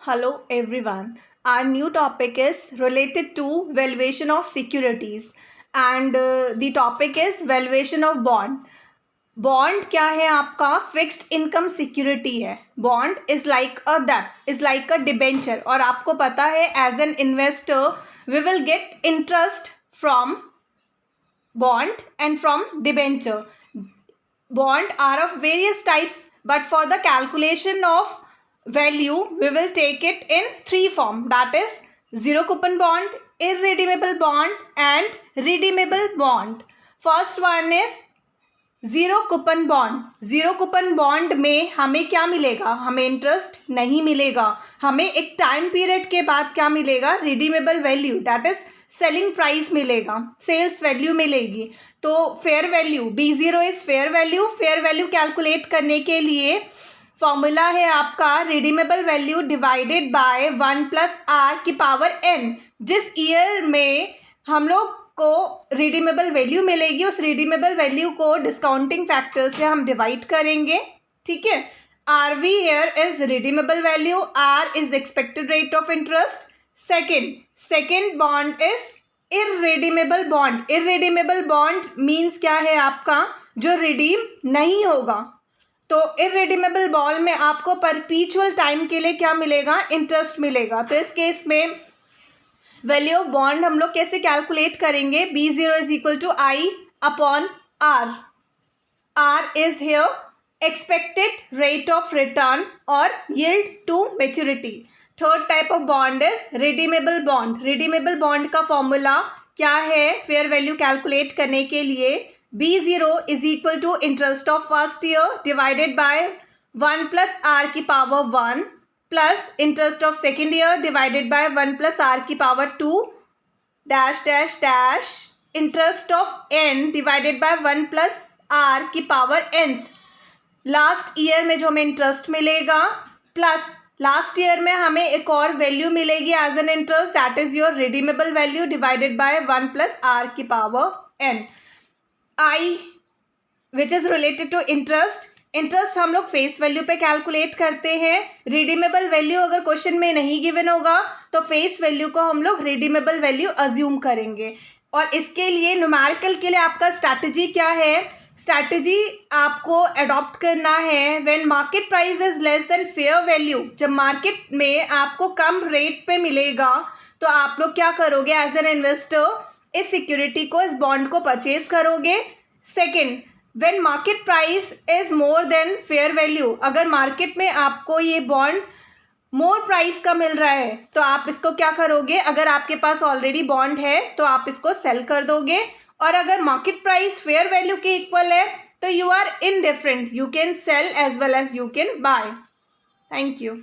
Hello everyone. Our new topic is related to valuation of securities and the topic is valuation of bond. Bond क्या है आपका fixed income security है. Bond is like a that is like a debenture और आपको पता है as an investor we will get interest from bond and from debenture. Bond are of various types, but for the calculation of value we will take it in three form, that is zero coupon bond, irredeemable bond and redeemable bond. First one is zero coupon bond. Zero coupon bond में हमें क्या मिलेगा? हमें interest नहीं मिलेगा. हमें एक time period के बाद क्या मिलेगा? Redeemable value, that is selling price मिलेगा, सेल्स वैल्यू मिलेगी. तो fair value, B0 is fair value. Fair value calculate करने के लिए फॉर्मूला है आपका redeemable value divided by 1 plus R की पावर n. जिस ईयर में हम लोग को रिडीमेबल वैल्यू मिलेगी उस रिडीमेबल वैल्यू को डिस्काउंटिंग फैक्टर से हम डिवाइड करेंगे. ठीक है. R V here is redeemable value, R is expected rate of interest. Second bond is irredeemable bond. Irredeemable bond means क्या है आपका? जो रिडीम नहीं होगा. तो इररिडीमेबल बॉन्ड में आपको परपीचुअल टाइम के लिए क्या मिलेगा? इंटरेस्ट मिलेगा. तो इस केस में वैल्यू ऑफ बॉन्ड हम लोग कैसे कैलकुलेट करेंगे? B0 is equal to I upon R. R is here expected rate of return और yield to maturity. Third type of bond is redeemable bond. Redeemable bond का formula क्या है fair value calculate करने के लिए? B0 is equal to interest of first year divided by 1 plus R की power 1 plus interest of second year divided by 1 plus R की power 2 dash dash dash interest of n divided by 1 plus R की power n. Last year में जो हमें interest मिलेगा plus last year में हमें एक और वैल्यू मिलेगी as an interest, that is your redeemable value divided by 1 plus R की power n. I which is related to interest. Interest हम लोग फेस वैल्यू पे कैलकुलेट करते हैं. रिडीमेबल वैल्यू अगर क्वेश्चन में नहीं गिवन होगा तो फेस वैल्यू को हम लोग रिडीमेबल वैल्यू अज्यूम करेंगे. और इसके लिए न्यूमेरिकल के लिए आपका स्ट्रैटेजी क्या है? स्ट्रैटेजी आपको अडॉप्ट करना है when market price is less than fair value. जब मार्केट में आपको कम रेट पे मिलेगा तो आप लोग क्या करोगे? एज एन इन्वेस्टर इस सिक्योरिटी को, इस बॉन्ड को परचेज करोगे. Second, when market price is more than fair value, अगर मार्केट में आपको ये बॉन्ड मोर प्राइस का मिल रहा है तो आप इसको क्या करोगे? अगर आपके पास ऑलरेडी बॉन्ड है तो आप इसको सेल कर दोगे. और अगर मार्केट प्राइस फेयर वैल्यू के इक्वल है तो you are indifferent, you can sell as well as you can buy. Thank you.